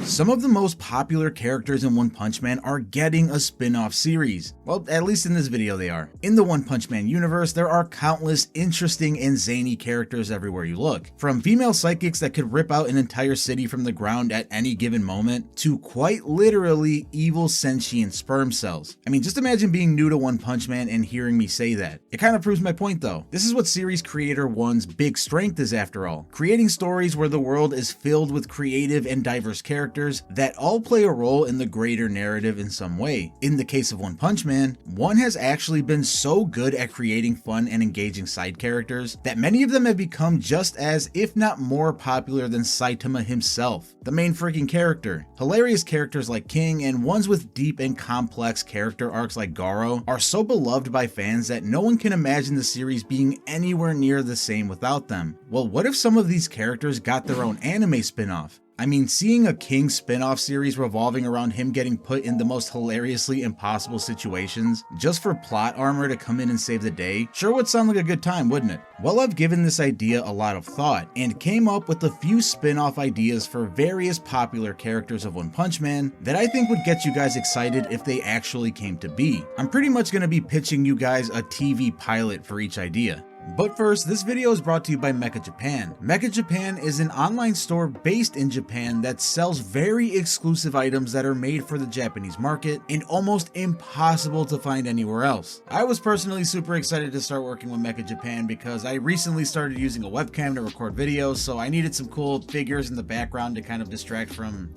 Some of the most popular characters in One Punch Man are getting a spin-off series. Well, at least in this video they are. In the One Punch Man universe, there are countless interesting and zany characters everywhere you look. From female psychics that could rip out an entire city from the ground at any given moment, to quite literally evil sentient sperm cells. I mean, just imagine being new to One Punch Man and hearing me say that. It kind of proves my point though. This is what series creator One's big strength is after all. Creating stories where the world is filled with creative and diverse characters that all play a role in the greater narrative in some way. In the case of One Punch Man, One has actually been so good at creating fun and engaging side characters that many of them have become just as, if not more popular than Saitama himself, the main freaking character. Hilarious characters like King and ones with deep and complex character arcs like Garo are so beloved by fans that no one can imagine the series being anywhere near the same without them. Well, what if some of these characters got their own anime spin-off? I mean, seeing a King spin-off series revolving around him getting put in the most hilariously impossible situations just for plot armor to come in and save the day sure would sound like a good time, wouldn't it? Well, I've given this idea a lot of thought and came up with a few spin-off ideas for various popular characters of One Punch Man that I think would get you guys excited if they actually came to be. I'm pretty much going to be pitching you guys a TV pilot for each idea. But first, this video is brought to you by Mecha Japan. Mecha Japan is an online store based in Japan that sells very exclusive items that are made for the Japanese market and almost impossible to find anywhere else. I was personally super excited to start working with Mecha Japan because I recently started using a webcam to record videos, so I needed some cool figures in the background to kind of distract from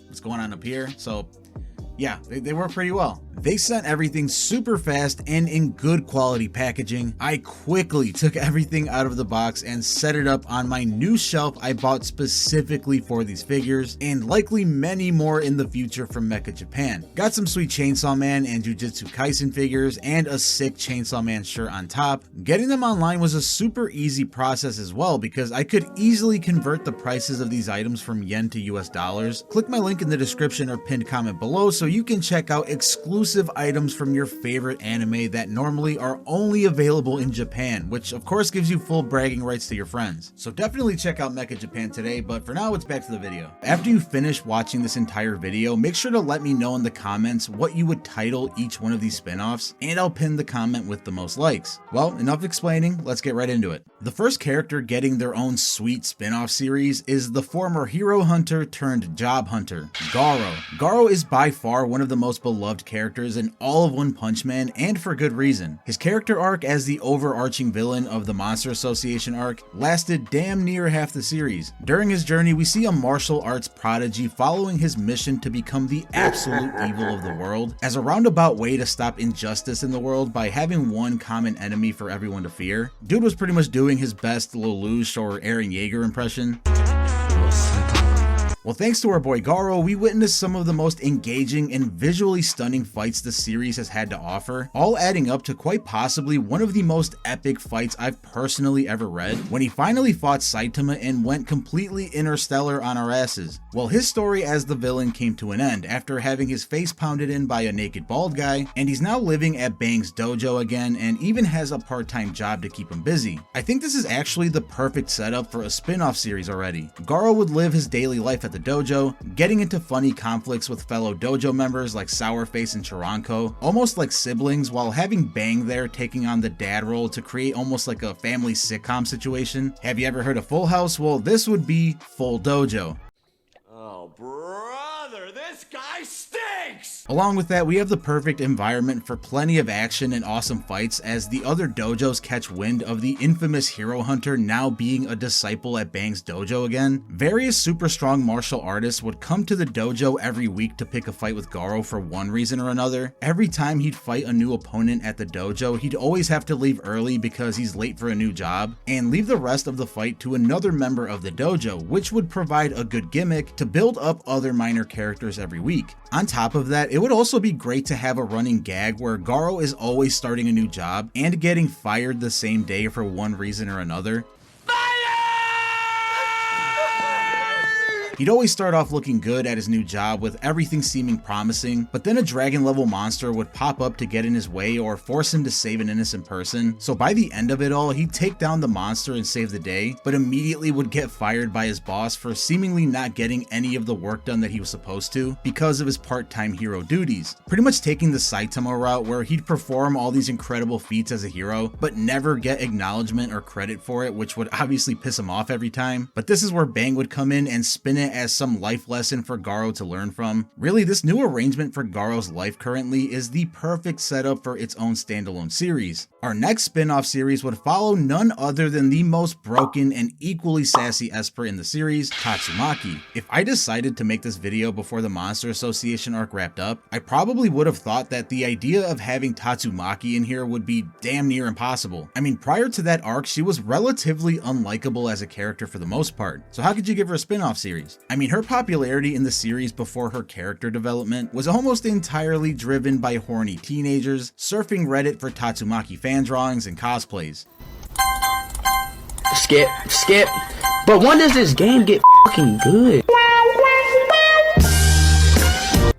what's going on up here. So yeah, they work pretty well. They sent everything super fast and in good quality packaging. I quickly took everything out of the box and set it up on my new shelf I bought specifically for these figures, and likely many more in the future from Mecha Japan. Got some sweet Chainsaw Man and Jujutsu Kaisen figures and a sick Chainsaw Man shirt on top. Getting them online was a super easy process as well because I could easily convert the prices of these items from yen to US dollars. Click my link in the description or pinned comment below so you can check out exclusive items from your favorite anime that normally are only available in Japan, which of course gives you full bragging rights to your friends. So definitely check out Mecha Japan today, but for now, it's back to the video. After you finish watching this entire video, make sure to let me know in the comments what you would title each one of these spin-offs, and I'll pin the comment with the most likes. Well, enough explaining, let's get right into it. The first character getting their own sweet spin-off series is the former hero hunter turned job hunter, Garo. Garo is by far one of the most beloved characters in all of One Punch Man, and for good reason. His character arc as the overarching villain of the Monster Association arc lasted damn near half the series. During his journey, we see a martial arts prodigy following his mission to become the absolute evil of the world as a roundabout way to stop injustice in the world by having one common enemy for everyone to fear. Dude was pretty much doing his best Lelouch or Eren Yeager impression. Well, thanks to our boy Garo, we witnessed some of the most engaging and visually stunning fights the series has had to offer, all adding up to quite possibly one of the most epic fights I've personally ever read, when he finally fought Saitama and went completely interstellar on our asses. Well, his story as the villain came to an end after having his face pounded in by a naked bald guy, and he's now living at Bang's dojo again and even has a part-time job to keep him busy. I think this is actually the perfect setup for a spin-off series already. Garo would live his daily life at the dojo, getting into funny conflicts with fellow dojo members like Sourface and Chiranko, almost like siblings, while having Bang there taking on the dad role to create almost like a family sitcom situation. Have you ever heard of Full House? Well, this would be Full Dojo. Oh, brother, this guy stinks! Along with that, we have the perfect environment for plenty of action and awesome fights as the other dojos catch wind of the infamous hero hunter now being a disciple at Bang's dojo again. Various super strong martial artists would come to the dojo every week to pick a fight with Garo for one reason or another. Every time he'd fight a new opponent at the dojo, he'd always have to leave early because he's late for a new job, and leave the rest of the fight to another member of the dojo, which would provide a good gimmick to build up other minor characters every week. On top of that, it would also be great to have a running gag where Garo is always starting a new job and getting fired the same day for one reason or another. He'd always start off looking good at his new job with everything seeming promising, but then a dragon level monster would pop up to get in his way or force him to save an innocent person. So by the end of it all, he'd take down the monster and save the day, but immediately would get fired by his boss for seemingly not getting any of the work done that he was supposed to because of his part-time hero duties. Pretty much taking the Saitama route where he'd perform all these incredible feats as a hero, but never get acknowledgement or credit for it, which would obviously piss him off every time. But this is where Bang would come in and spin it as some life lesson for Garo to learn from. Really, this new arrangement for Garo's life currently is the perfect setup for its own standalone series. Our next spin-off series would follow none other than the most broken and equally sassy Esper in the series, Tatsumaki. If I decided to make this video before the Monster Association arc wrapped up, I probably would have thought that the idea of having Tatsumaki in here would be damn near impossible. I mean, prior to that arc, she was relatively unlikable as a character for the most part, so how could you give her a spin-off series? I mean, her popularity in the series before her character development was almost entirely driven by horny teenagers surfing Reddit for Tatsumaki fan drawings and cosplays. Skip. But when does this game get fucking good?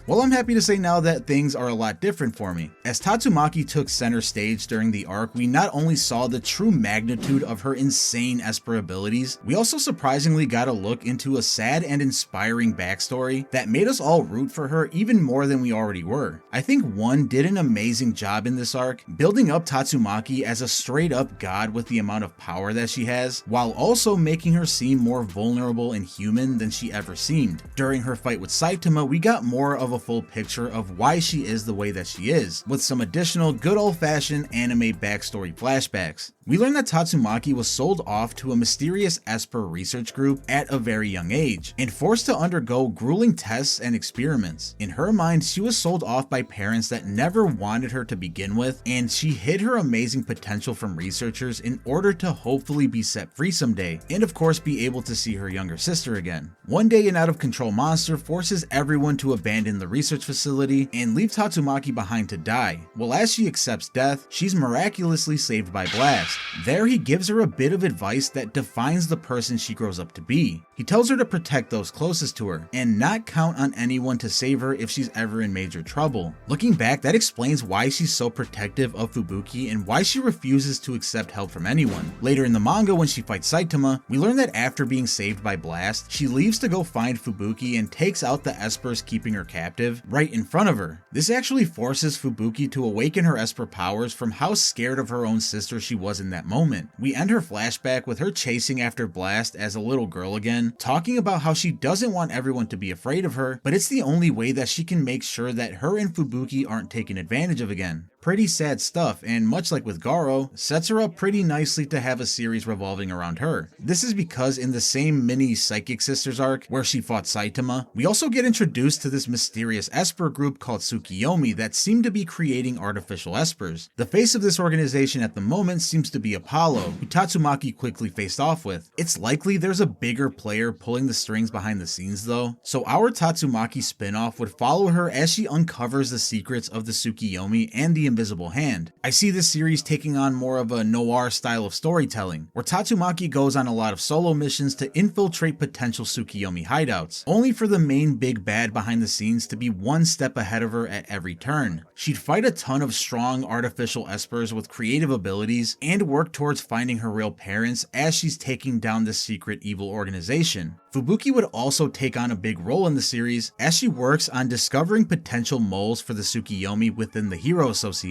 Well, I'm happy to say now that things are a lot different for me. As Tatsumaki took center stage during the arc, we not only saw the true magnitude of her insane Esper abilities, we also surprisingly got a look into a sad and inspiring backstory that made us all root for her even more than we already were. I think One did an amazing job in this arc, building up Tatsumaki as a straight up god with the amount of power that she has, while also making her seem more vulnerable and human than she ever seemed. During her fight with Saitama, we got more of a full picture of why she is the way that she is, with some additional good old-fashioned anime backstory flashbacks. We learned that Tatsumaki was sold off to a mysterious Esper research group at a very young age, and forced to undergo grueling tests and experiments. In her mind, she was sold off by parents that never wanted her to begin with, and she hid her amazing potential from researchers in order to hopefully be set free someday, and of course be able to see her younger sister again. One day, an out-of-control monster forces everyone to abandon the research facility and leave Tatsumaki behind to die. Well, as she accepts death, she's miraculously saved by Blast. There, he gives her a bit of advice that defines the person she grows up to be. He tells her to protect those closest to her, and not count on anyone to save her if she's ever in major trouble. Looking back, that explains why she's so protective of Fubuki and why she refuses to accept help from anyone. Later in the manga, when she fights Saitama, we learn that after being saved by Blast, she leaves to go find Fubuki and takes out the Espers keeping her captive right in front of her. This actually forces Fubuki to awaken her Esper powers from how scared of her own sister she was in that moment. We end her flashback with her chasing after Blast as a little girl again, talking about how she doesn't want everyone to be afraid of her, but it's the only way that she can make sure that her and Fubuki aren't taken advantage of again. Pretty sad stuff, and much like with Garo, sets her up pretty nicely to have a series revolving around her. This is because in the same mini Psychic Sisters arc, where she fought Saitama, we also get introduced to this mysterious Esper group called Tsukiyomi that seem to be creating artificial Espers. The face of this organization at the moment seems to be Apollo, who Tatsumaki quickly faced off with. It's likely there's a bigger player pulling the strings behind the scenes though, so our Tatsumaki spin-off would follow her as she uncovers the secrets of the Tsukiyomi and the Invisible Hand. I see this series taking on more of a noir style of storytelling, where Tatsumaki goes on a lot of solo missions to infiltrate potential Tsukiyomi hideouts, only for the main big bad behind the scenes to be one step ahead of her at every turn. She'd fight a ton of strong artificial Espers with creative abilities, and work towards finding her real parents as she's taking down this secret evil organization. Fubuki would also take on a big role in the series as she works on discovering potential moles for the Tsukiyomi within the Hero Association.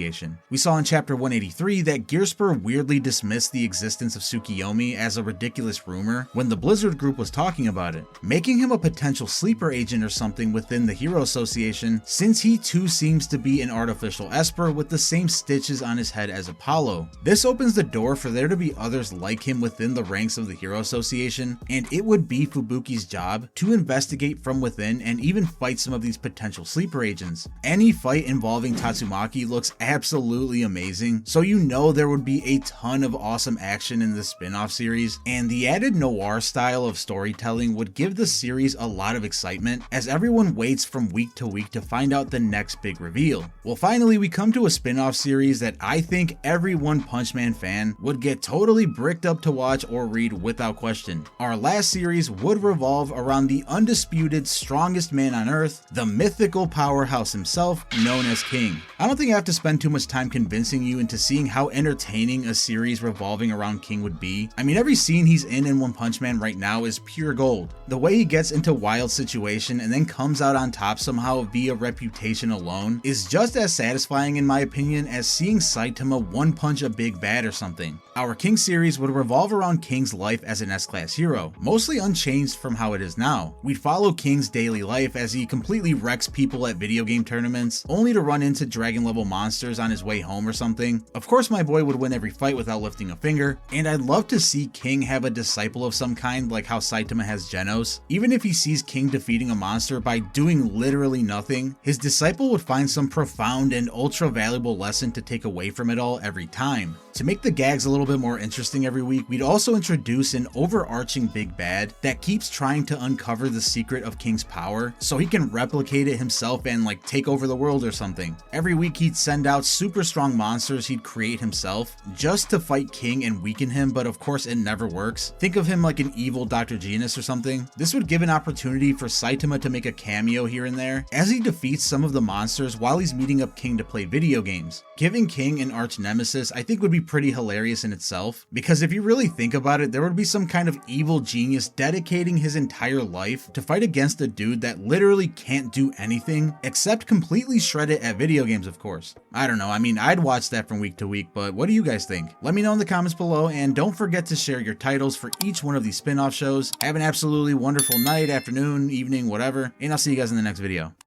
We saw in chapter 183 that Gearspur weirdly dismissed the existence of Tsukiyomi as a ridiculous rumor when the Blizzard group was talking about it, making him a potential sleeper agent or something within the Hero Association, since he too seems to be an artificial Esper with the same stitches on his head as Apollo. This opens the door for there to be others like him within the ranks of the Hero Association, and it would be Fubuki's job to investigate from within and even fight some of these potential sleeper agents. Any fight involving Tatsumaki looks absolutely amazing, so you know there would be a ton of awesome action in this spin-off series, and the added noir style of storytelling would give the series a lot of excitement as everyone waits from week to week to find out the next big reveal. Well, finally we come to a spin-off series that I think every One Punch Man fan would get totally bricked up to watch or read without question. Our last series would would revolve around the undisputed strongest man on Earth, the mythical powerhouse himself, known as King. I don't think I have to spend too much time convincing you into seeing how entertaining a series revolving around King would be. I mean, every scene he's in One Punch Man right now is pure gold. The way he gets into wild situation and then comes out on top somehow via reputation alone is just as satisfying in my opinion as seeing Saitama one punch a big bad or something. Our King series would revolve around King's life as an S-class hero, mostly unchanged from how it is now. We'd follow King's daily life as he completely wrecks people at video game tournaments, only to run into dragon level monsters on his way home or something. Of course my boy would win every fight without lifting a finger, and I'd love to see King have a disciple of some kind like how Saitama has Genos. Even if he sees King defeating a monster by doing literally nothing, his disciple would find some profound and ultra valuable lesson to take away from it all every time. To make the gags a little bit more interesting every week, we'd also introduce an overarching big bad that keeps trying to uncover the secret of King's power so he can replicate it himself and like take over the world or something. Every week he'd send out super strong monsters he'd create himself just to fight King and weaken him, but of course it never works. Think of him like an evil Dr. Genus or something. This would give an opportunity for Saitama to make a cameo here and there as he defeats some of the monsters while he's meeting up King to play video games. Giving King an arch nemesis I think would be pretty hilarious in itself, because if you really think about it, there would be some kind of evil genius dedicating his entire life to fight against a dude that literally can't do anything except completely shred it at video games, of course. I don't know, I mean, I'd watch that from week to week, but what do you guys think? Let me know in the comments below, and don't forget to share your titles for each one of these spin-off shows. Have an absolutely wonderful night, afternoon, evening, whatever, and I'll see you guys in the next video.